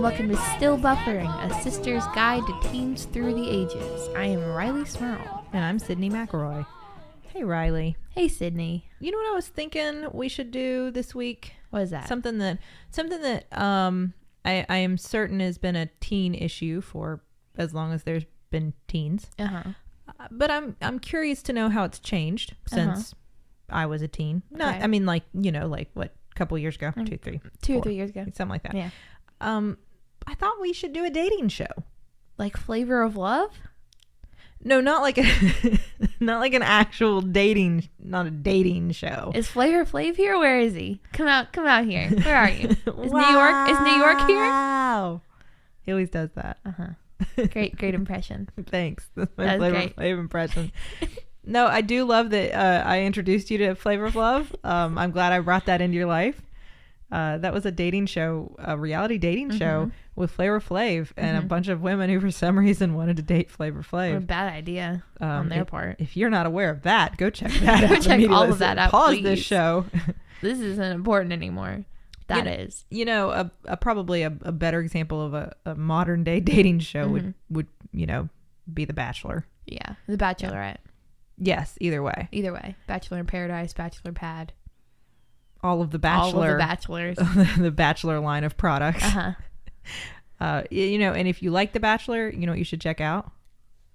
welcome to Still Buffering, a sister's guide to teens through the ages. I am Rileigh Smurl. And I'm Sydnee McElroy. Hey, Rileigh. Hey, Sydnee. You know what I was thinking we should do this week? What is that? Something that I am certain has been a teen issue for as long as there's been teens. But I'm curious to know how it's changed since I was a teen. Not, Okay. I mean, like, you know, like what, a couple years ago, 2, 3, 2 or 4, 3 years ago. something like that. Yeah. I thought we should do a dating show. Like Flavor of Love? No, not like an actual dating, not a dating show. Is Flavor Flav here? Where is he? Come out here. Where are you? Is New York here? Wow. He always does that. Great impression. Thanks. That's my That was Flavor great. Flav impression. No, I do love that I introduced you to Flavor of Love. I'm glad I brought that into your life. That was a dating show, a reality dating show with Flavor Flav and a bunch of women who for some reason wanted to date Flavor What a Flav. bad idea on their part. If you're not aware of that, go check that out. Check all of immediately. that out, Pause please. this show. This isn't important anymore. That is. You know, probably a better example of a modern day dating show would you know, be The Bachelor. Yeah. The Bachelorette. Yes, either way. Either way. Bachelor in Paradise, Bachelor Pad. All of the Bachelor. All of the Bachelors. The Bachelor line of products. You know, and if you like The Bachelor, you know what you should check out?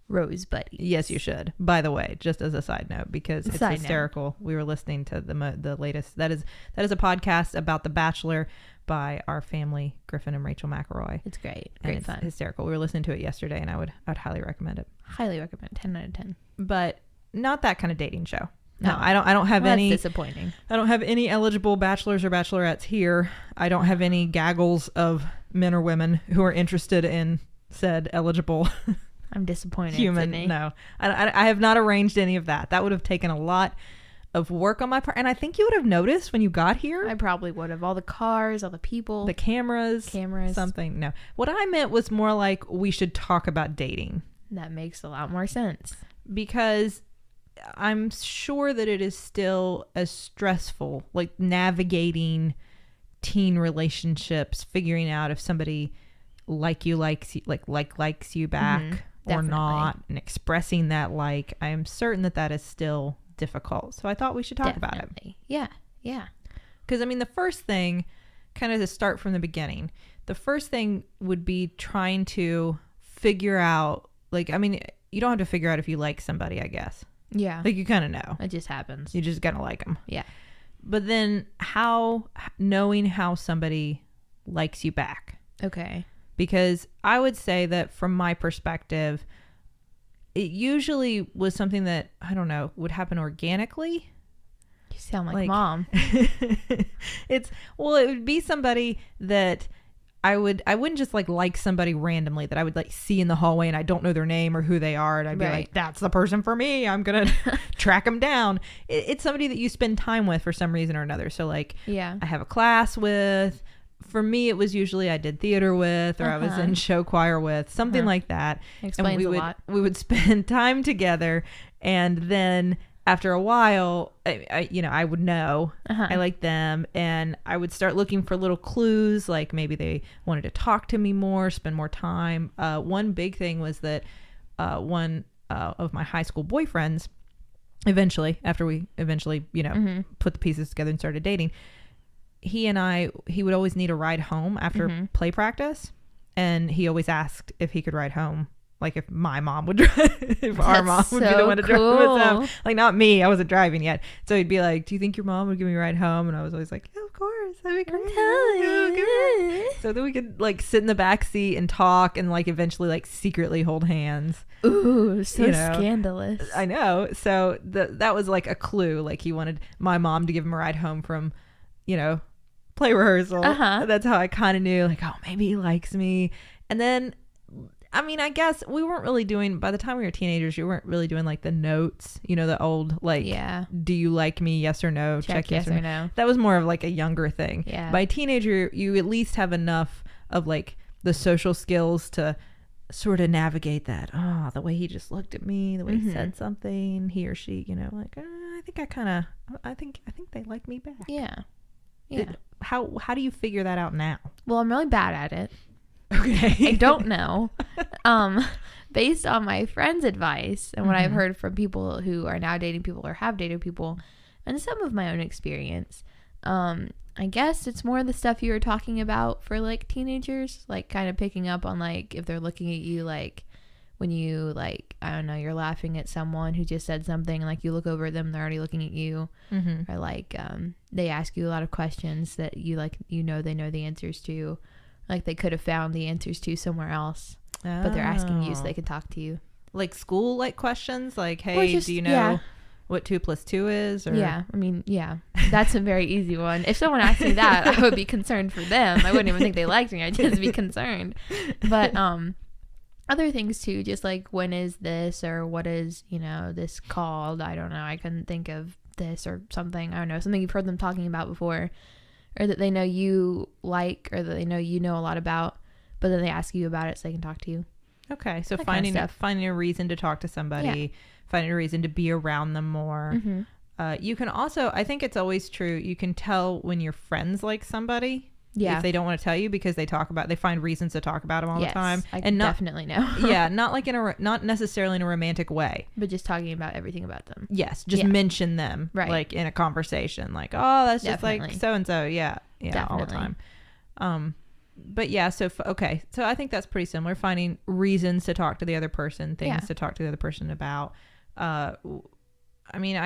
Rose Buddies. Yes, you should. By the way, just as a side note, because it's Side note. hysterical. We were listening to the latest. That is a podcast about The Bachelor by our family, Griffin and Rachel McElroy. It's great. And Great it's fun. hysterical. We were listening to it yesterday, and I'd highly recommend it. Highly recommend. 10 out of 10. But not that kind of dating show. No. I don't have Well, any. That's disappointing. I don't have any eligible bachelors or bachelorettes here. I don't have any gaggles of men or women who are interested in said eligible I'm disappointed. human. Sydnee. No, I have not arranged any of that. That would have taken a lot of work on my part. And I think you would have noticed when you got here. I probably would have. All the cars, all the people. The cameras. Something. No. What I meant was more like we should talk about dating. That makes a lot more sense. Because I'm sure that it is still as stressful, like navigating teen relationships, figuring out if somebody likes you back or definitely. not, and expressing that like. I am certain that is still difficult. So I thought we should talk about it. Yeah. Yeah. Because I mean, the first thing, kind of to start from the beginning, the first thing would be trying to figure out, like, I mean, you don't have to figure out if you like somebody, I guess. Yeah. Like, you kind of know. It just happens. You just gotta like them. Yeah. But then knowing how somebody likes you back. Okay. Because I would say that from my perspective, it usually was something that, I don't know, would happen organically. You sound like Mom. It would be somebody that I wouldn't just like somebody randomly that I would like see in the hallway and I don't know their name or who they are. And I'd be like, that's the person for me. I'm going to track them down. It's somebody that you spend time with for some reason or another. So like, Yeah. I have a class with. For me, it was usually I did theater with, or I was in show choir with, something like that. Explains and a lot. We would spend time together, and then after a while, I would know I liked them, and I would start looking for little clues, like maybe they wanted to talk to me more, spend more time. One big thing was that one of my high school boyfriends, after we put the pieces together and started dating, he would always need a ride home after play practice. And he always asked if he could ride home. Like if my mom would drive, if our mom would be the one to drive with him. Like not me, I wasn't driving yet. So he'd be like, do you think your mom would give me a ride home? And I was always like, yeah, of course, that'd be great. So then we could like sit in the back seat and talk and like eventually like secretly hold hands. Ooh, so scandalous. I know. So that was like a clue. Like he wanted my mom to give him a ride home from, play rehearsal. That's how I kind of knew, like, oh, maybe he likes me. And then, I mean, I guess we weren't really doing, by the time we were teenagers, you weren't really doing like the notes, the old, like, do you like me? Yes or no? Check yes or no. That was more of like a younger thing. Yeah. By teenager, you at least have enough of like the social skills to sort of navigate that. Oh, the way he just looked at me, the way he said something, he or she, like, I think they like me back. Yeah. How do you figure that out now? Well, I'm really bad at it. Okay. I don't know. Based on my friend's advice and what I've heard from people who are now dating people or have dated people and some of my own experience, I guess it's more the stuff you were talking about for like teenagers, like kind of picking up on like if they're looking at you, like when you like, I don't know, you're laughing at someone who just said something, like you look over at them, they're already looking at you, or like they ask you a lot of questions that you like, you know, they know the answers to, like they could have found the answers to somewhere else, but they're asking you so they can talk to you. Like school like questions, like, hey, do you know what 2 + 2 is? Or? Yeah, I mean, yeah, that's a very easy one. If someone asked me that, I would be concerned for them. I wouldn't even think they liked me. I'd just be concerned. But other things too, just like when is this, or what is, you know, this called? I don't know. I couldn't think of this or something. I don't know, something you've heard them talking about before, or that they know you like, or that they know you know a lot about, but then they ask you about it so they can talk to you. Okay, so finding a reason to talk to somebody, finding a reason to be around them more. You can also, I think it's always true, you can tell when your friends like somebody. Yeah. If they don't want to tell you because they find reasons to talk about them all the time. I definitely know. Yeah, not like not necessarily in a romantic way, but just talking about everything about them. Yes, just mention them, right? Like in a conversation, like, oh, that's just like so and so. Yeah, all the time. But yeah, so okay, so I think that's pretty similar. Finding reasons to talk to the other person, things to talk to the other person about. I mean,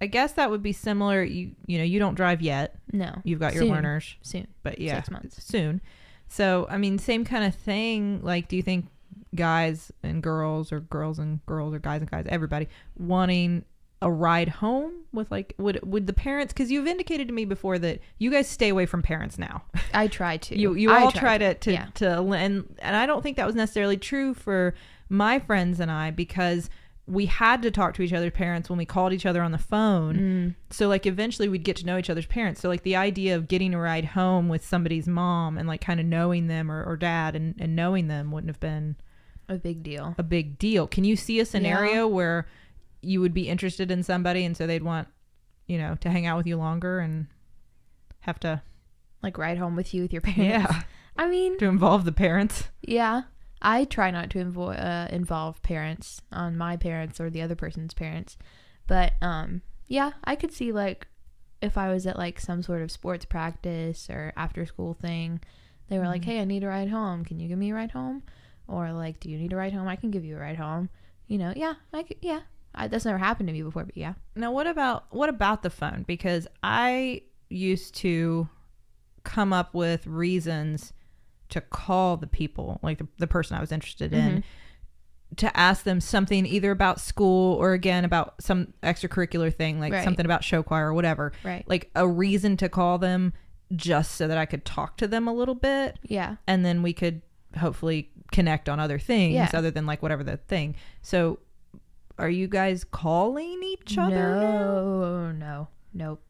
I guess that would be similar. You know, you don't drive yet. No. You've got your learners. Soon. But yeah. 6 months. Soon. So, I mean, same kind of thing. Like, do you think guys and girls, or girls and girls, or guys and guys, everybody wanting a ride home with, like, would the parents, because you've indicated to me before that you guys stay away from parents now. I try to. You all try to and I don't think that was necessarily true for my friends and I, because we had to talk to each other's parents when we called each other on the phone. So like eventually we'd get to know each other's parents. So like the idea of getting a ride home with somebody's mom and like kind of knowing them, or dad and knowing them wouldn't have been a big deal. Can you see a scenario where you would be interested in somebody and so they'd want, you know, to hang out with you longer and have to like ride home with you with your parents? Yeah. I mean, to involve the parents. Yeah. I try not to involve parents on my parents or the other person's parents. But, yeah, I could see, like, if I was at, like, some sort of sports practice or after school thing, they were like, hey, I need a ride home. Can you give me a ride home? Or, like, do you need a ride home? I can give you a ride home. You know, that's never happened to me before, but yeah. Now, what about the phone? Because I used to come up with reasons to call the people, like the person I was interested in, to ask them something either about school or again about some extracurricular thing, like something about show choir or whatever. Right. Like a reason to call them just so that I could talk to them a little bit. Yeah. And then we could hopefully connect on other things other than like whatever the thing. So are you guys calling each other? Nope.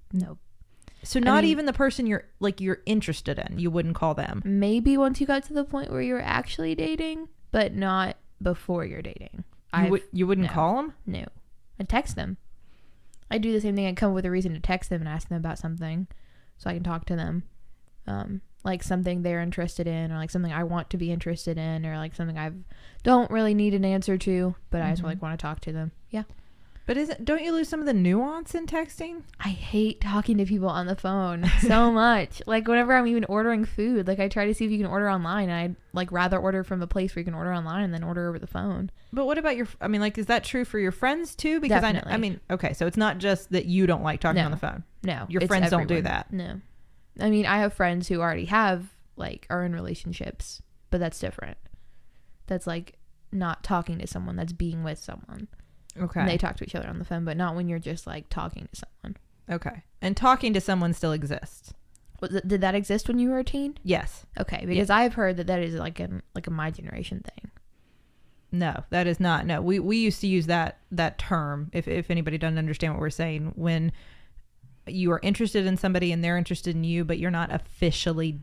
So not even the person you're interested in, you wouldn't call them? Maybe once you got to the point where you're actually dating, but not before you're dating. You wouldn't call them? No. I'd text them. I'd do the same thing. I'd come up with a reason to text them and ask them about something so I can talk to them. Like something they're interested in, or like something I want to be interested in, or like something I don't really need an answer to, but I just like want to talk to them. Yeah. But don't you lose some of the nuance in texting? I hate talking to people on the phone so much. Like whenever I'm even ordering food, like I try to see if you can order online, and I'd like rather order from a place where you can order online and then order over the phone. But what about is that true for your friends too? Because definitely. Okay, so it's not just that you don't like talking on the phone. No. Your friends don't do that. No. I mean, I have friends who already are in relationships, but that's different. That's like not talking to someone, that's being with someone. Okay. And they talk to each other on the phone, but not when you're just like talking to someone. Okay. And talking to someone still exists. Did that exist when you were a teen? Yes. Okay, because I've heard that is like a my generation thing. No, that is not. No, we used to use that term, if anybody doesn't understand what we're saying, when you are interested in somebody and they're interested in you, but you're not officially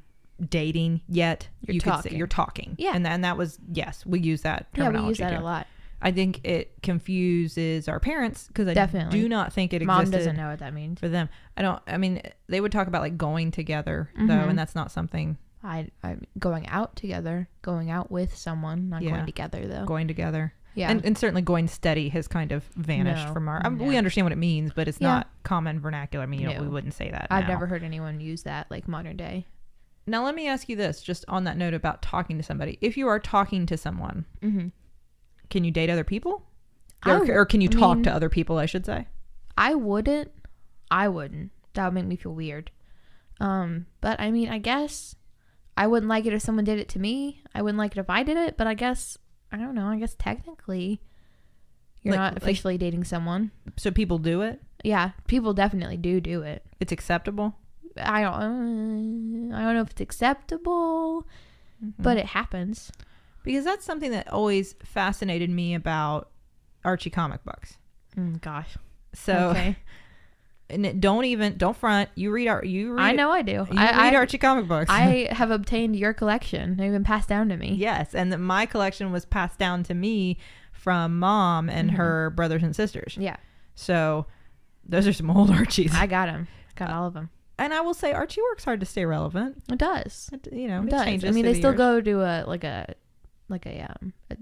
dating yet. You're talking. Yeah. And that was, yes, we use that terminology. Yeah, we use that a lot. I think it confuses our parents because I do not think it existed. Mom doesn't know what that means for them. They would talk about like going together though, and that's not something I'm going out together, going out with someone, not going together though. Going together. Yeah. And certainly going steady has kind of vanished from our... we understand what it means, but it's not common vernacular. I mean, we wouldn't say that I've now. never heard anyone use that, like, modern day. Now, let me ask you this, just on that note about talking to somebody. If you are talking to someone, can you date other people? Or can you talk to other people, I should say? I wouldn't. That would make me feel weird. But, I mean, I guess I wouldn't like it if someone did it to me. I wouldn't like it if I did it, but I guess... I don't know. I guess technically you're not officially dating someone. So people do it? Yeah, people definitely do it. It's acceptable? I don't know if it's acceptable, but it happens. Because that's something that always fascinated me about Archie comic books. Gosh. So okay. And don't front. You read. I know I do. You read Archie comic books. I have obtained your collection. They've been passed down to me. Yes, and my collection was passed down to me from Mom and her brothers and sisters. Yeah. So those are some old Archies. I got them. Got all of them. And I will say, Archie works hard to stay relevant. It does. It does. changes. I mean, they still go to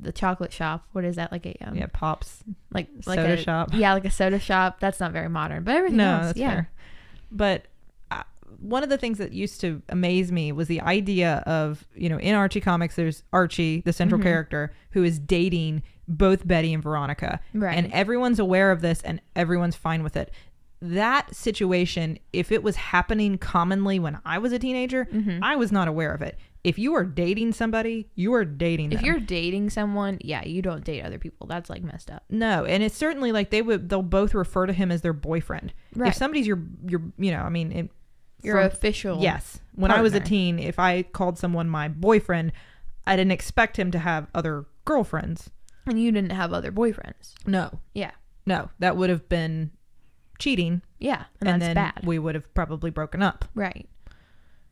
the chocolate shop. What is that? Like a Pops. Like soda shop. Yeah, like a soda shop. That's not very modern, but everything else, that's fair. But one of the things that used to amaze me was the idea of, in Archie comics, there's Archie, the central character, who is dating both Betty and Veronica. Right. And everyone's aware of this and everyone's fine with it. That situation, if it was happening commonly when I was a teenager, I was not aware of it. If you are dating somebody, you are dating them. If you're dating someone, you don't date other people. That's like messed up. No, and it's certainly like they'll both refer to him as their boyfriend. Right. If somebody's your official. Yes. When partner. I was a teen, if I called someone my boyfriend, I didn't expect him to have other girlfriends. And you didn't have other boyfriends. No. Yeah. No, that would have been cheating. Yeah, and that's bad. We would have probably broken up. Right.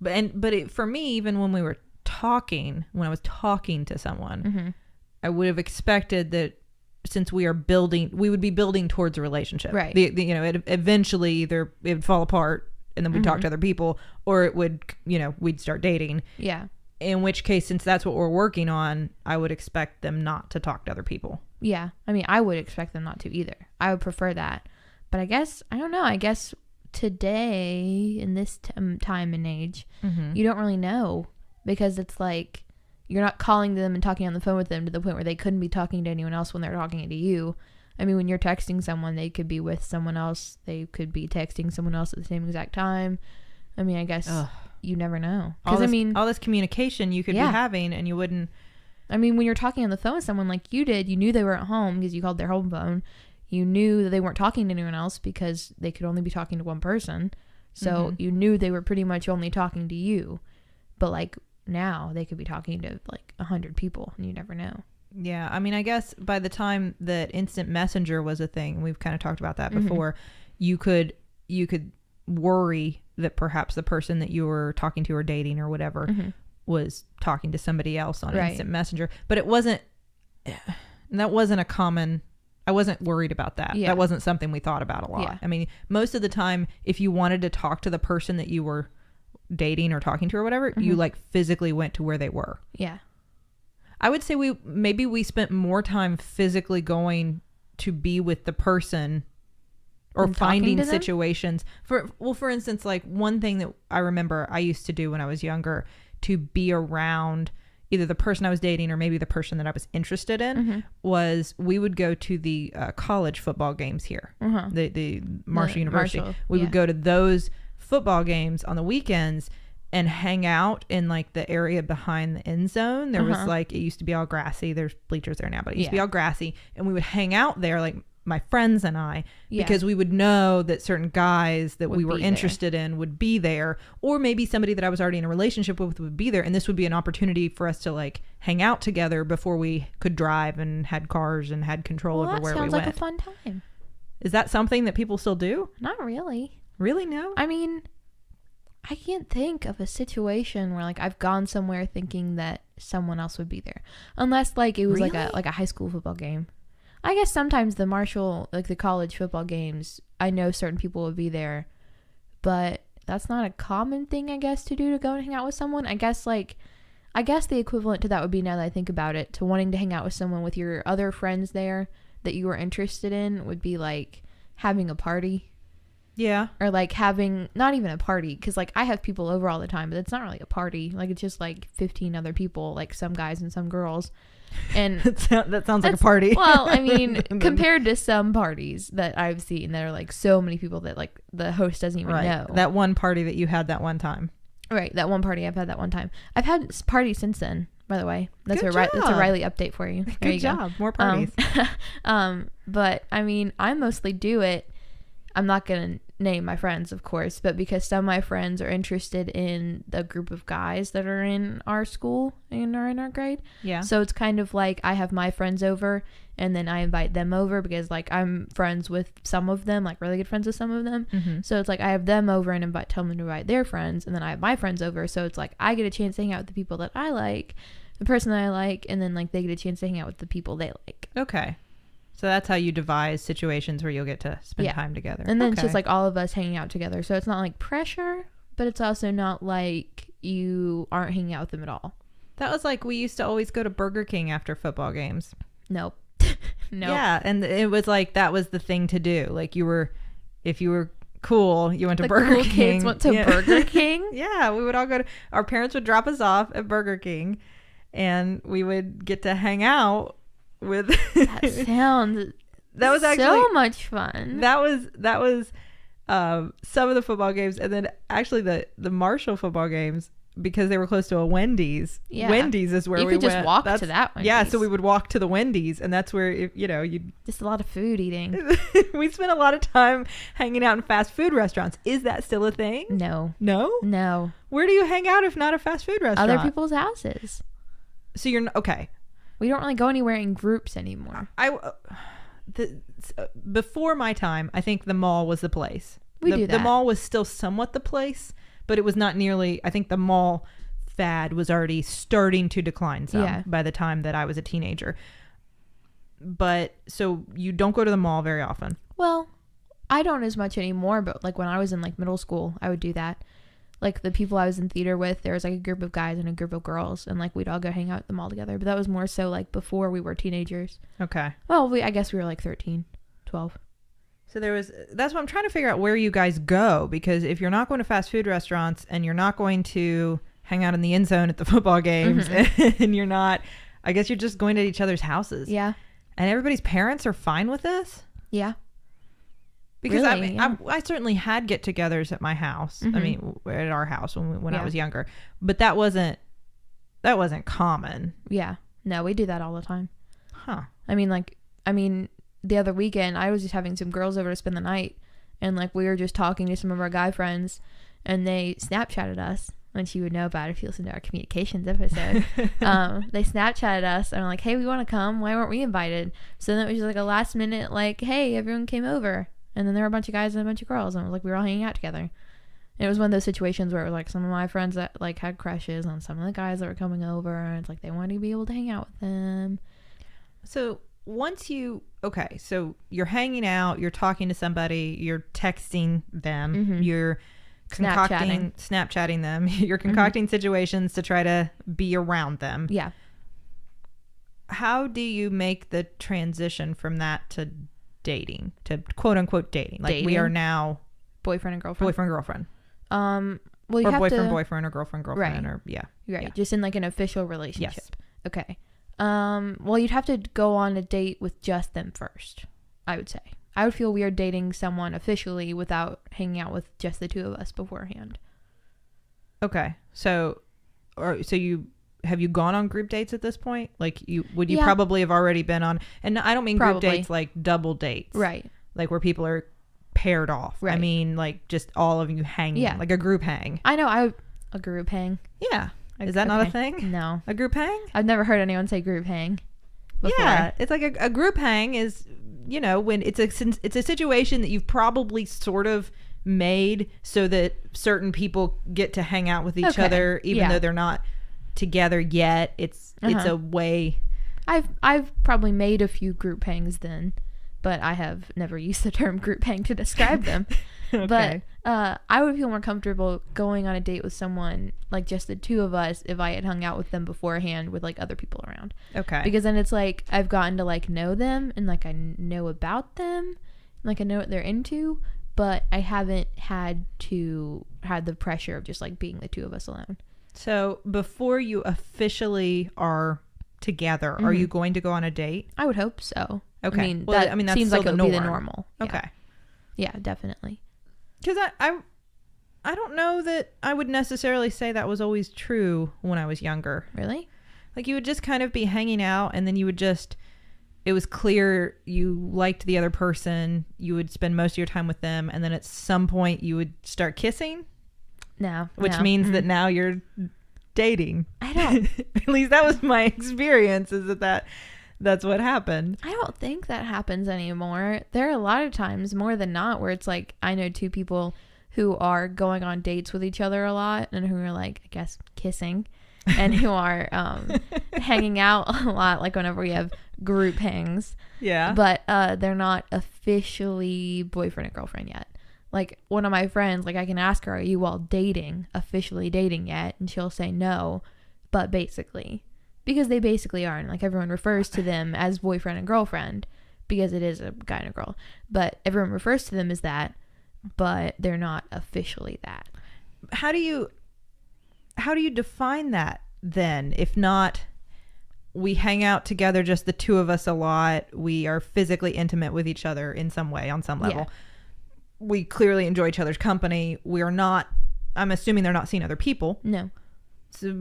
But for me, even when when I was talking to someone, I would have expected that since we would be building towards a relationship. Right. Eventually either it would fall apart and then we'd talk to other people, or it would, we'd start dating. Yeah. In which case, since that's what we're working on, I would expect them not to talk to other people. Yeah. I mean, I would expect them not to either. I would prefer that. But I guess, I don't know. I guess today, in this time and age, you don't really know, because it's like you're not calling them and talking on the phone with them to the point where they couldn't be talking to anyone else when they're talking to you. I mean, when you're texting someone, they could be with someone else. They could be texting someone else at the same exact time. I mean, I guess you never know. Because all this communication you could be having, and you wouldn't. I mean, when you're talking on the phone with someone like you did, you knew they were at home because you called their home phone. You knew that they weren't talking to anyone else because they could only be talking to one person. So you knew they were pretty much only talking to you. But like now they could be talking to like 100 people, and you never know. Yeah. I mean, I guess by the time that instant messenger was a thing, we've kind of talked about that before, you could worry that perhaps the person that you were talking to or dating or whatever was talking to somebody else on instant messenger. But that wasn't a common... I wasn't worried about that. Yeah. That wasn't something we thought about a lot. Yeah. I mean, most of the time, if you wanted to talk to the person that you were dating or talking to or whatever, you like physically went to where they were. Yeah. I would say we spent more time physically going to be with the person or finding situations. For instance, like one thing that I remember I used to do when I was younger, to be around either the person I was dating or maybe the person that I was interested in, was we would go to the college football games here, the Marshall University. We would go to those football games on the weekends and hang out in like the area behind the end zone. There was like, it used to be all grassy. There's bleachers there now, but it used to be all grassy. And we would hang out there, like my friends and I, because we would know that certain guys that we were interested in would be there, or maybe somebody that I was already in a relationship with would be there. And this would be an opportunity for us to like hang out together before we could drive and had cars and had control over where we went. That sounds like a fun time. Is that something that people still do? Not really. Really? No? I mean, I can't think of a situation where like I've gone somewhere thinking that someone else would be there, unless like it was like a high school football game. I guess sometimes the Marshall, like the college football games, I know certain people would be there, but that's not a common thing, I guess, to do, to go and hang out with someone. I guess the equivalent to that would be, now that I think about it, to wanting to hang out with someone with your other friends there that you were interested in would be like having a party. Yeah. Or like having, not even a party, because like I have people over all the time, but it's not really a party. Like it's just like 15 other people, like some guys and some girls. And that sounds like a party. Well, I mean, compared to some parties that I've seen that are like so many people that like the host doesn't even know. That one party that you had that one time. Right. That one party I've had that one time. I've had parties since then, by the way. That's a Rileigh update for you. There you job. Go. More parties. But I mean, I mostly do it. I'm not going to name my friends, of course, but because some of my friends are interested in the group of guys that are in our school and are in our grade. Yeah. So it's kind of like I have my friends over and then I invite them over because like I'm friends with some of them, like really good friends with some of them. Mm-hmm. So it's like I have them over and tell them to invite their friends, and then I have my friends over. So it's like I get a chance to hang out with the people that I like, the person that I like, and then like they get a chance to hang out with the people they like. Okay. So that's how you devise situations where you'll get to spend time together. And then it's just like all of us hanging out together. So it's not like pressure, but it's also not like you aren't hanging out with them at all. That was like we used to always go to Burger King after football games. Nope. No. Yeah. And it was like that was the thing to do. Like if you were cool, you went to Burger cool King. Kids went to Burger King? Yeah. We would all our parents would drop us off at Burger King and we would get to hang out with that sounds that was actually so much fun. That was some of the football games, and then actually the Marshall football games, because they were close to a Wendy's. Yeah. Wendy's is where we went. You could just walk to that Wendy's. Yeah, so we would walk to the Wendy's, and that's where you just a lot of food eating. We spent a lot of time hanging out in fast food restaurants. Is that still a thing? No. Where do you hang out if not a fast food restaurant? Other people's houses. So you're okay. We don't really go anywhere in groups anymore. Before my time, I think the mall was the place. The mall was still somewhat the place, but it was not nearly. I think the mall fad was already starting to decline some by the time that I was a teenager. But so you don't go to the mall very often. Well, I don't as much anymore, but like when I was in like middle school, I would do that. Like the people I was in theater with, there was like a group of guys and a group of girls, and like we'd all go hang out at the mall together. But that was more so like before we were teenagers. Okay. Well, I guess we were like 13, 12. So that's what I'm trying to figure out, where you guys go, because if you're not going to fast food restaurants and you're not going to hang out in the end zone at the football games, and you're not, I guess you're just going to each other's houses. Yeah. And everybody's parents are fine with this? Yeah. Because really, I certainly had get-togethers at my house. I mean, at our house when I was younger, but that wasn't common. Yeah, no, we do that all the time. Huh? I mean, the other weekend I was just having some girls over to spend the night, and like we were just talking to some of our guy friends, and they Snapchatted us, which you would know about if you listen to our communications episode. They Snapchatted us and were like, "Hey, we want to come. Why weren't we invited?" So then it was just like a last minute, like, "Hey, everyone came over." And then there were a bunch of guys and a bunch of girls, and it was like we were all hanging out together. And it was one of those situations where it was like some of my friends that like had crushes on some of the guys that were coming over, and it's like they wanted to be able to hang out with them. So so you're hanging out, you're talking to somebody, you're texting them, you're Snapchatting them, you're concocting situations to try to be around them. Yeah. How do you make the transition from that to dating, to quote unquote dating? Like dating? We are now boyfriend and girlfriend. Well, you or have boyfriend or girlfriend, right. or right. Yeah. Just in like an official relationship. Yes. Okay. Well, you'd have to go on a date with just them first, I would say. I would feel weird dating someone officially without hanging out with just the two of us beforehand. Okay. So have you gone on group dates at this point? Like you probably have already been on, and I don't mean group dates like double dates. Right. Like where people are paired off. Right. I mean like just all of you hanging. Yeah. Like a group hang. I know. A group hang. Yeah. Is that not a thing? No. A group hang? I've never heard anyone say group hang before. Yeah. It's like a group hang is, when it's a situation that you've probably sort of made so that certain people get to hang out with each other, even though they're not together yet. It's a way. I've probably made a few group hangs then, but I have never used the term group hang to describe them. Okay. But I would feel more comfortable going on a date with someone, like just the two of us, if I had hung out with them beforehand with like other people around. Okay. Because then it's like I've gotten to like know them, and like I know about them, like I know what they're into, but I haven't had the pressure of just like being the two of us alone. So before you officially are together, are you going to go on a date? I would hope so. Okay. I mean, Well, that that's seems still like it the would be the norm. normal. Yeah. Okay. Yeah, definitely. Because I don't know that I would necessarily say that was always true when I was younger. Really? Like you would just kind of be hanging out, and then you would just, it was clear you liked the other person. You would spend most of your time with them, and then at some point you would start kissing. No. Which means that now you're dating. I don't. At least that was my experience, is that's what happened. I don't think that happens anymore. There are a lot of times, more than not, where it's like I know two people who are going on dates with each other a lot and who are like, I guess, kissing, and who are hanging out a lot, like whenever we have group hangs. Yeah. But they're not officially boyfriend and girlfriend yet. Like one of my friends, like I can ask her, are you all officially dating yet? And she'll say no, but basically. Because they basically are, and like everyone refers to them as boyfriend and girlfriend because it is a guy and a girl. But everyone refers to them as that, but they're not officially that. How do you define that then? If not, we hang out together, just the two of us a lot. We are physically intimate with each other in some way, on some level. Yeah. We clearly enjoy each other's company. We are not, I'm assuming they're not seeing other people. No. So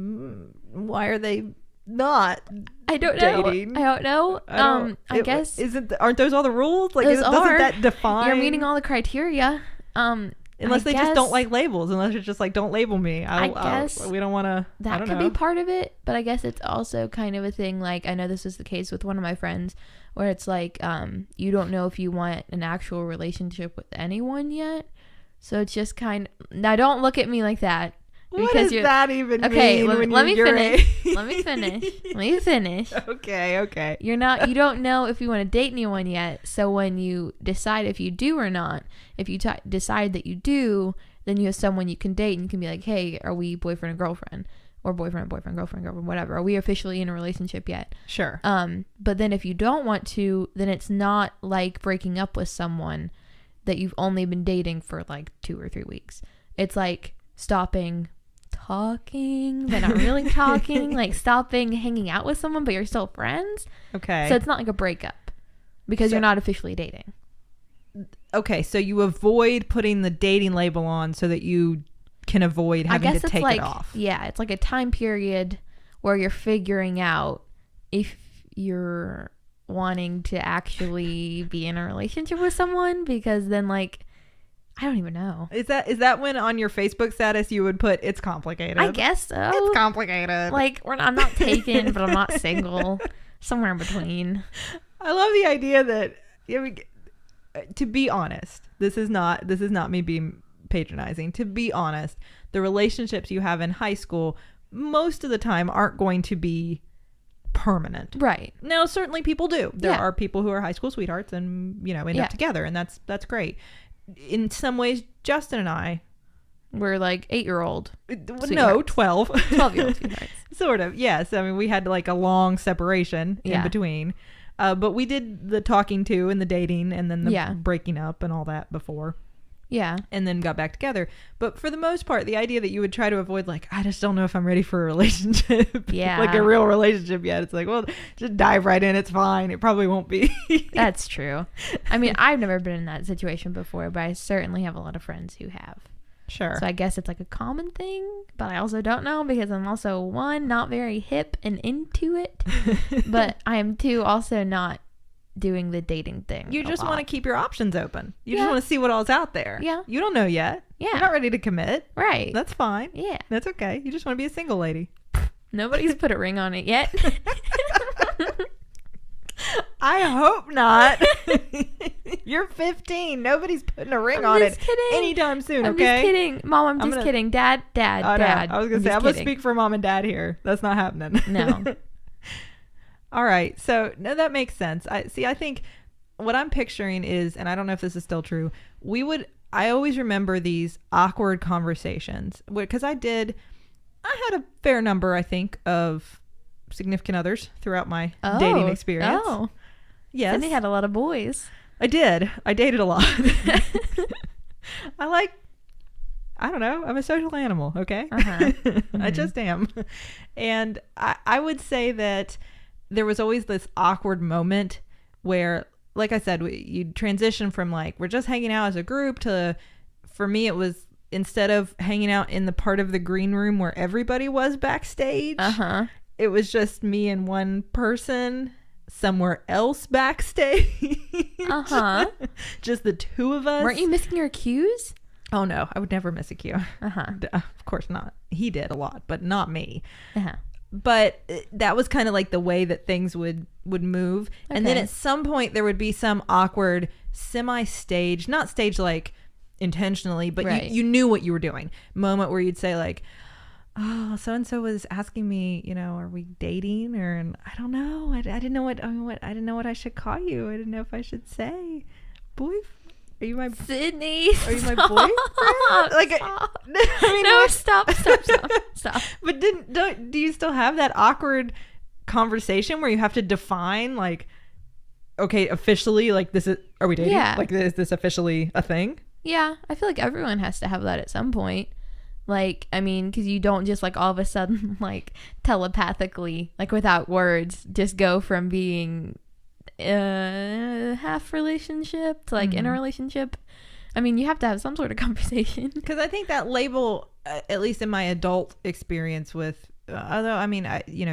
why are they not I don't dating? know. I don't know. I guess aren't those all the rules? Like, doesn't that define? You're meeting all the criteria. Unless they just don't like labels. Unless it's just like, don't label me. I guess we don't want to. That could be part of it, but I guess it's also kind of a thing. Like I know this is the case with one of my friends, where it's like you don't know if you want an actual relationship with anyone yet. So it's just kind of. Now don't look at me like that. What does that even mean? Okay, let me finish. Let me finish. Okay. You don't know if you want to date anyone yet. So when you decide if you do or not, if you decide that you do, then you have someone you can date and you can be like, hey, are we boyfriend and girlfriend? Or boyfriend, girlfriend, whatever. Are we officially in a relationship yet? Sure. But then if you don't want to, then it's not like breaking up with someone that you've only been dating for like 2 or 3 weeks. It's like stopping talking, but not really talking, like stopping hanging out with someone, but you're still friends. Okay. So it's not like a breakup because you're not officially dating. Okay, so you avoid putting the dating label on so that you can avoid having to take it off. Yeah, it's like a time period where you're figuring out if you're wanting to actually be in a relationship with someone, because then like I don't even know. Is that when on your Facebook status you would put it's complicated? I guess so. It's complicated. Like I'm not taken, but I'm not single. Somewhere in between. I love the idea that to be honest, this is not me being patronizing. To be honest, the relationships you have in high school most of the time aren't going to be permanent. Right. Now, certainly people do. There are people who are high school sweethearts and end up together, and that's great. In some ways, Justin and I were like 8-year-old. No, 12. 12-year-old sweethearts. Sort of, yes. I mean, we had like a long separation in between. But we did the talking to and the dating and then the breaking up and all that before. Yeah. And then got back together. But for the most part, the idea that you would try to avoid, like, I just don't know if I'm ready for a relationship. Yeah. Like a real relationship yet. It's like, well, just dive right in. It's fine. It probably won't be. That's true. I mean, I've never been in that situation before, but I certainly have a lot of friends who have. Sure. So I guess it's like a common thing, but I also don't know because I'm also, one, not very hip and into it, but I am, two, also not doing the dating thing. You just want to keep your options open. You just want to see what all's out there. Yeah. You don't know yet. Yeah. You're not ready to commit. Right. That's fine. Yeah. That's okay. You just want to be a single lady. Nobody's put a ring on it yet. I hope not. You're 15. Nobody's putting a ring on it anytime soon, I'm okay? I'm just kidding. Mom, I'm just kidding. Dad. Oh, Dad. No. I was going to say, I'm going to speak for mom and dad here. That's not happening. No. All right. So, no, that makes sense. I think what I'm picturing is, and I don't know if this is still true, I always remember these awkward conversations because I had a fair number, I think, of significant others throughout my dating experience. Oh, yes. Sydnee had a lot of boys. I did. I dated a lot. I don't know. I'm a social animal, okay? Mm-hmm. I just am. And I would say that there was always this awkward moment where, like I said, you'd transition from like, we're just hanging out as a group to, for me, it was instead of hanging out in the part of the green room where everybody was backstage, it was just me and one person somewhere else backstage. Just the two of us. Weren't you missing your cues? Oh no, I would never miss a cue. Of course not. He did a lot, but not me. But that was kind of like the way that things would move. Okay. And then at some point there would be some awkward semi-stage, not stage like intentionally, but you knew what you were doing. Moment where you'd say like, oh, so-and-so was asking me, are we dating? Or, and I don't know. I didn't know I didn't know what I should call you. I didn't know if I should say, boyfriend. Are you my Sydnee? Are you my boyfriend? Like, stop. I mean, no, stop. But do you still have that awkward conversation where you have to define, like, okay, officially, like, are we dating? Yeah. Like, is this officially a thing? Yeah, I feel like everyone has to have that at some point. Like, I mean, because you don't just like all of a sudden like telepathically, like without words, just go from being half relationship to like in a relationship. I mean, you have to have some sort of conversation. Because I think that label, at least in my adult experience with, although I mean,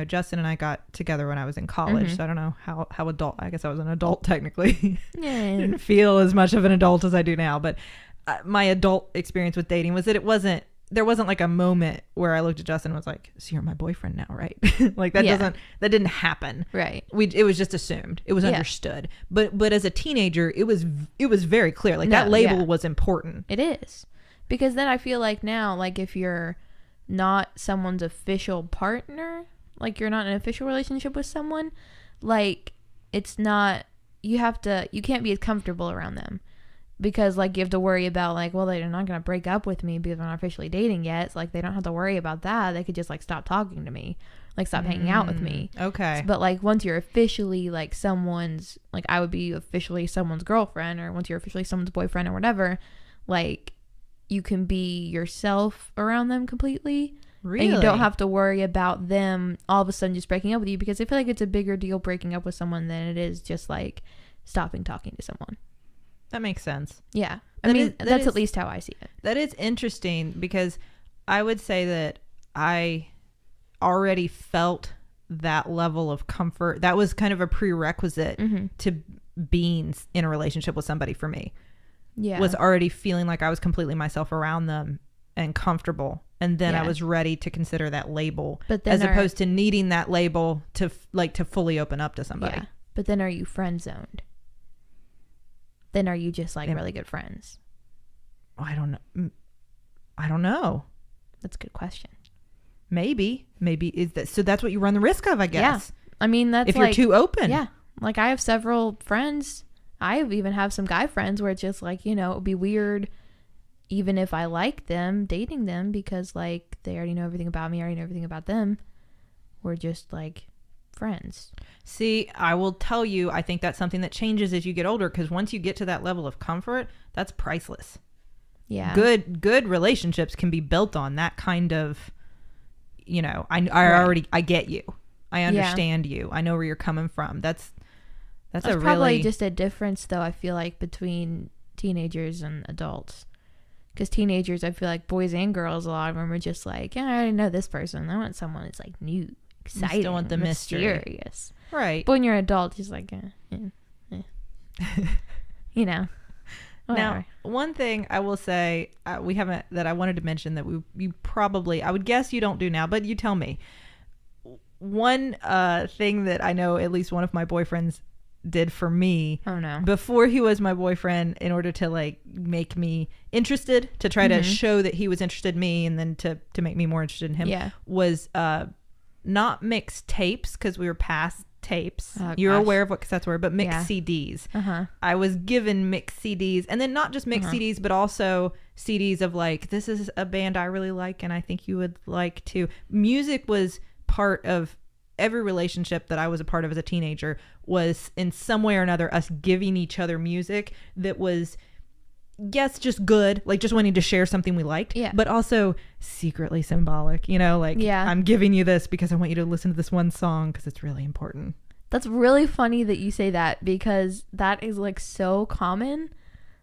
Justin and I got together when I was in college, so I don't know how adult. I guess I was an adult technically. Yeah. I didn't feel as much of an adult as I do now, but my adult experience with dating was that there wasn't like a moment where I looked at Justin and was like, so you're my boyfriend now, right? Like that didn't happen. Right. It was just assumed. It was understood. But as a teenager, it was very clear. Like that label was important. It is. Because then I feel like now, like if you're not someone's official partner, like you're not in an official relationship with someone, like it's not, you can't be as comfortable around them. Because, like, you have to worry about, like, well, they're not going to break up with me because we're not officially dating yet. So, like, they don't have to worry about that. They could just, like, stop talking to me. Like, stop hanging out with me. Okay. But, like, once you're officially, like, someone's, like, I would be officially someone's girlfriend. Or once you're officially someone's boyfriend or whatever, like, you can be yourself around them completely. Really? And you don't have to worry about them all of a sudden just breaking up with you. Because I feel like it's a bigger deal breaking up with someone than it is just, like, stopping talking to someone. That makes sense. Yeah. That's at least how I see it. That is interesting because I would say that I already felt that level of comfort. That was kind of a prerequisite to being in a relationship with somebody for me. Yeah. Was already feeling like I was completely myself around them and comfortable. And then I was ready to consider that label, but then opposed to needing that label to fully open up to somebody. Yeah. But then are you friend zoned? Then are you just like really good friends? I don't know. That's a good question. Maybe is that so? That's what you run the risk of, I guess. Yeah. I mean, that's if you're too open. Yeah. Like I have several friends. I even have some guy friends where it's just like, it would be weird, even if I like them, dating them because like they already know everything about me. I already know everything about them. We're just like friends. See, I will tell you, I think that's something that changes as you get older because once you get to that level of comfort, that's priceless. Yeah. Good relationships can be built on that kind of, I get you. I understand you. I know where you're coming from. That's probably just a difference though, I feel like, between teenagers and adults. Because teenagers, I feel like boys and girls, a lot of them are just like, yeah, I already know this person. I want someone that's like new. Exciting, you still want the mysterious, right? But when you're an adult, just like, whatever. Now, one thing I will say we haven't that I wanted to mention that you probably, I would guess you don't do now, but you tell me. One thing that I know at least one of my boyfriends did for me. Oh no! Before he was my boyfriend, in order to like make me interested, to try to show that he was interested in me, and then to make me more interested in him, was not mix tapes because we were past tapes. Oh, You're gosh. aware of what cassettes were, but mixed CDs. I was given mixed CDs, and then not just mixed CDs, but also CDs of like, this is a band I really like and I think you would like to. Music was part of every relationship that I was a part of as a teenager, was in some way or another us giving each other music that was, yes, just good, like just wanting to share something we liked, but also secretly symbolic, like, I'm giving you this because I want you to listen to this one song because it's really important. That's really funny that you say that, because that is like so common,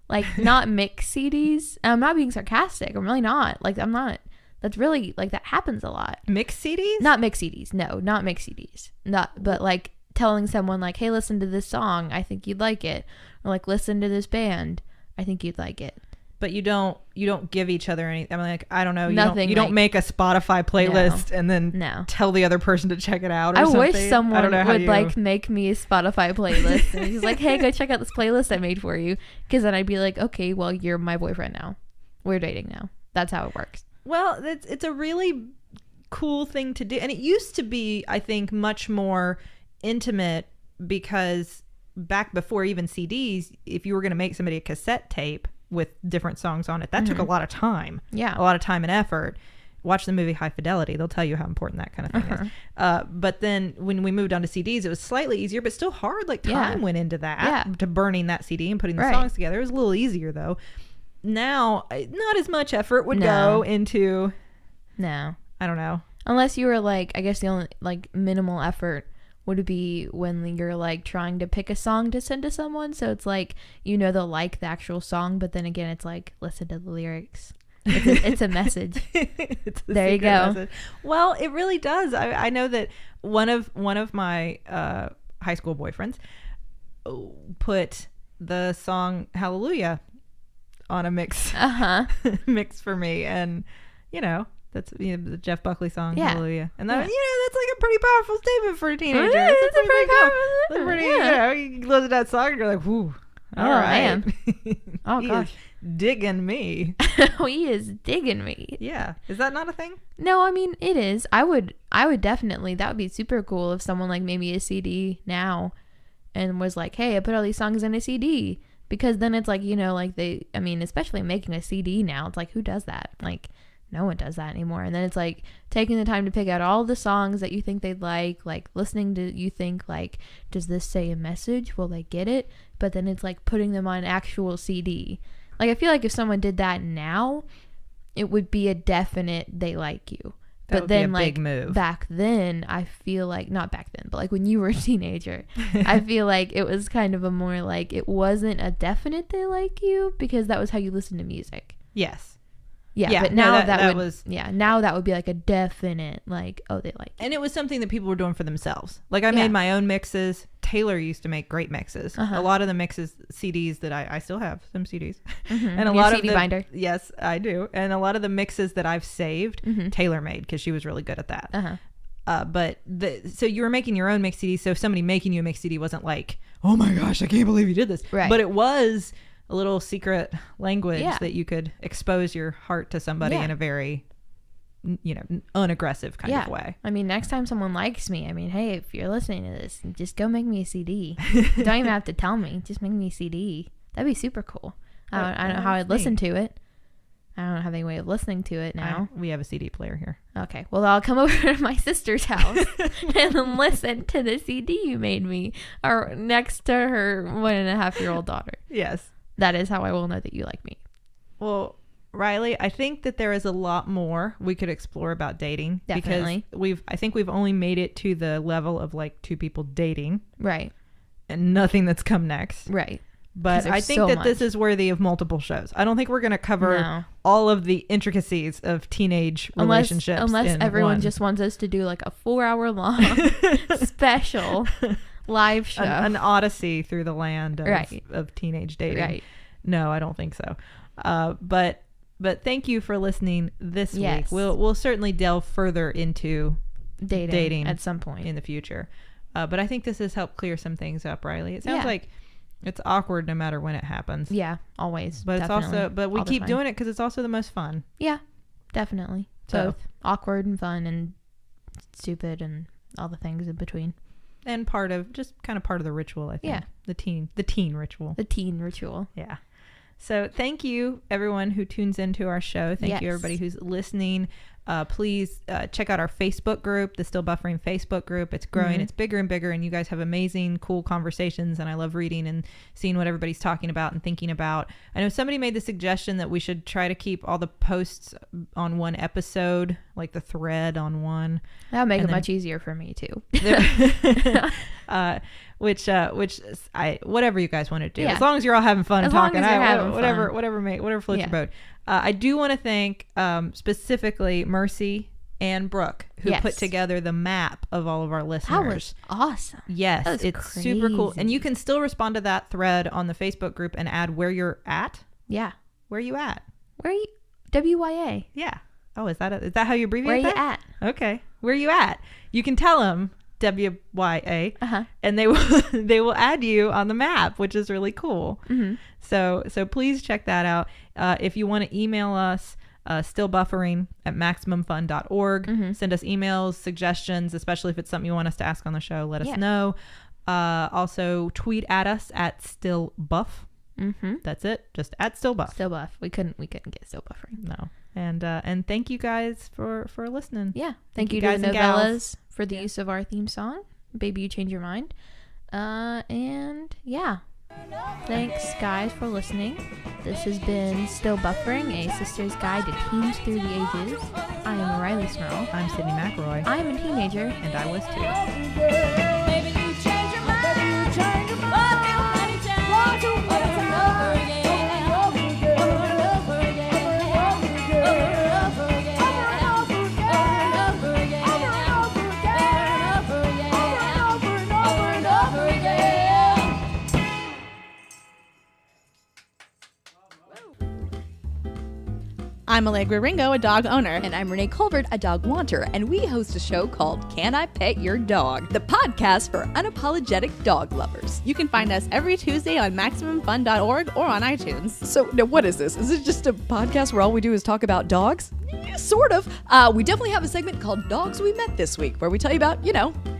like not mixed CDs. I'm not being sarcastic. I'm really not. Like, I'm not. That's really, like, that happens a lot. Mixed CDs? Not mixed CDs. No, not mixed CDs. But like telling someone like, hey, listen to this song. I think you'd like it. Or like, listen to this band. I think you'd like it. But you don't give each other anything. I'm like, I don't know. Nothing. You don't make a Spotify playlist and then tell the other person to check it out or something. I wish someone would like make me a Spotify playlist. And he's like, hey, go check out this playlist I made for you. Because then I'd be like, okay, well, you're my boyfriend now. We're dating now. That's how it works. Well, it's a really cool thing to do. And it used to be, I think, much more intimate, because back before even CDs, if you were going to make somebody a cassette tape with different songs on it, that took a lot of time. Yeah. A lot of time and effort. Watch the movie High Fidelity. They'll tell you how important that kind of thing is. But then when we moved on to CDs, it was slightly easier, but still hard. Like, time went into that, to burning that CD and putting the songs together. It was a little easier, though. Now, not as much effort would go into... No. I don't know. Unless you were like, I guess the only like minimal effort would be when you're like trying to pick a song to send to someone. So it's like, they'll like the actual song, but then again, it's like, listen to the lyrics. It's a message. There you go. Message. Well, it really does. I know that one of my high school boyfriends put the song Hallelujah on a mix mix for me, and that's the Jeff Buckley song Hallelujah, and that that's like a pretty powerful statement for a teenager. It's a pretty powerful statement. You listen to that song and you're like, whoo, all right. Man. Oh gosh, digging me. He is digging me. Yeah, is that not a thing? No, I mean, it is. I would definitely, that would be super cool if someone like made me a CD now and was like, hey, I put all these songs in a CD. Because then it's like, especially making a CD now, it's like, who does that? Like, no one does that anymore. And then it's like taking the time to pick out all the songs that you think they'd like listening to, you think like, does this say a message? Will they get it? But then it's like putting them on an actual CD. Like, I feel like if someone did that now, it would be a definite, they like you. That but then, be a like, big move. Back then, I feel like, not back then, but like when you were a teenager, I feel like it was kind of a more like, it wasn't a definite they like you, because that was how you listen to music. Yes. Yeah, but now now that would be like a definite, like, oh, they like you. And it was something that people were doing for themselves. Like, I made my own mixes. Taylor used to make great mixes. A lot of the mixes, CDs that I still have some CDs. And a lot of CD binder. Yes, I do. And a lot of the mixes that I've saved, Taylor made, because she was really good at that. So you were making your own mix CD. So if somebody making you a mix CD wasn't like, oh my gosh, I can't believe you did this. Right. But it was a little secret language that you could expose your heart to somebody in a very, unaggressive kind of way. I mean, next time someone likes me, I mean, hey, if you're listening to this, just go make me a CD. You don't even have to tell me. Just make me a CD. That'd be super cool. I don't know how I'd listen to it. I don't have any way of listening to it now. We have a CD player here. Okay. Well, I'll come over to my sister's house and listen to the CD you made me, or next to her 1.5-year-old daughter. Yes. That is how I will know that you like me. Well, Rileigh, I think that there is a lot more we could explore about dating. Definitely. Because I think we've only made it to the level of like two people dating. Right. And nothing that's come next. Right. But I think that this is worthy of multiple shows. I don't think we're going to cover all of the intricacies of teenage relationships. Unless everyone just wants us to do like a 4-hour long special live show. An odyssey through the land of teenage dating. Right. No, I don't think so. But thank you for listening this week. We'll certainly delve further into dating at some point in the future. But I think this has helped clear some things up, Rileigh. It sounds like it's awkward no matter when it happens. Yeah, always. But it's also, we keep doing it because it's also the most fun. Yeah, definitely. Both awkward and fun and stupid and all the things in between. and part of the ritual, I think. Yeah. The teen ritual. The teen ritual. Yeah. So thank you, everyone who tunes into our show. Thank you, everybody who's listening. Please check out our Facebook group, the Still Buffering Facebook group. It's growing. It's bigger and bigger, and you guys have amazing, cool conversations, and I love reading and seeing what everybody's talking about and thinking about. I know somebody made the suggestion that we should try to keep all the posts on one episode, like the thread on one. That would make it much easier for me, too. Whatever you guys want to do, as long as you're all having fun and talking, whatever floats your boat. I do want to thank specifically Mercy and Brooke, who put together the map of all of our listeners. That was awesome. Yes, it's crazy. Super cool. And you can still respond to that thread on the Facebook group and add where you're at. Yeah. Where are you at? Where are you? WYA. Yeah. Oh, is that how you abbreviate that? Where are you at? Okay. Where are you at? You can tell them WYA, and they will add you on the map, which is really cool. So please check that out. If you want to email us, stillbuffering@maximumfun.org. Send us emails, suggestions, especially if it's something you want us to ask on the show. Let us know. Also tweet at us at stillbuff. That's it. Just at stillbuff. Stillbuff. We couldn't get still buffering. No. And thank you guys for listening. Yeah. Thank you to the Novellas for the use of our theme song, Baby You Change Your Mind. And yeah. Thanks, guys, for listening. This has been Still Buffering, a sister's guide to teens through the ages. I am Rileigh Snurl. I'm Sydnee McElroy. I am a teenager. And I was too. Baby, you change your mind. Baby, you change your mind. I'm Allegra Ringo, a dog owner. And I'm Renee Colbert, a dog wanter, and we host a show called Can I Pet Your Dog? The podcast for unapologetic dog lovers. You can find us every Tuesday on MaximumFun.org or on iTunes. So, now what is this? Is it just a podcast where all we do is talk about dogs? Yeah, sort of. We definitely have a segment called Dogs We Met This Week, where we tell you about,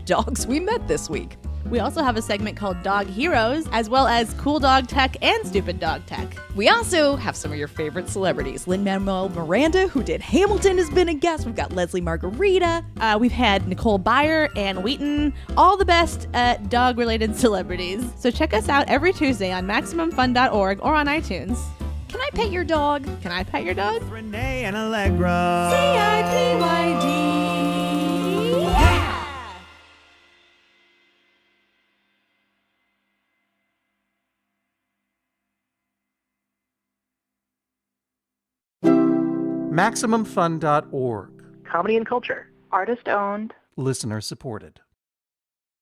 dogs we met this week. We also have a segment called Dog Heroes, as well as cool dog tech and stupid dog tech. We also have some of your favorite celebrities. Lin-Manuel Miranda, who did Hamilton, has been a guest. We've got Leslie Margarita. We've had Nicole Byer, Ann Wheaton, all the best dog-related celebrities. So check us out every Tuesday on MaximumFun.org or on iTunes. Can I pet your dog? Can I pet your dog? Renee and Allegra. CIPYD. Yeah! MaximumFun.org. Comedy and culture. Artist owned. Listener supported.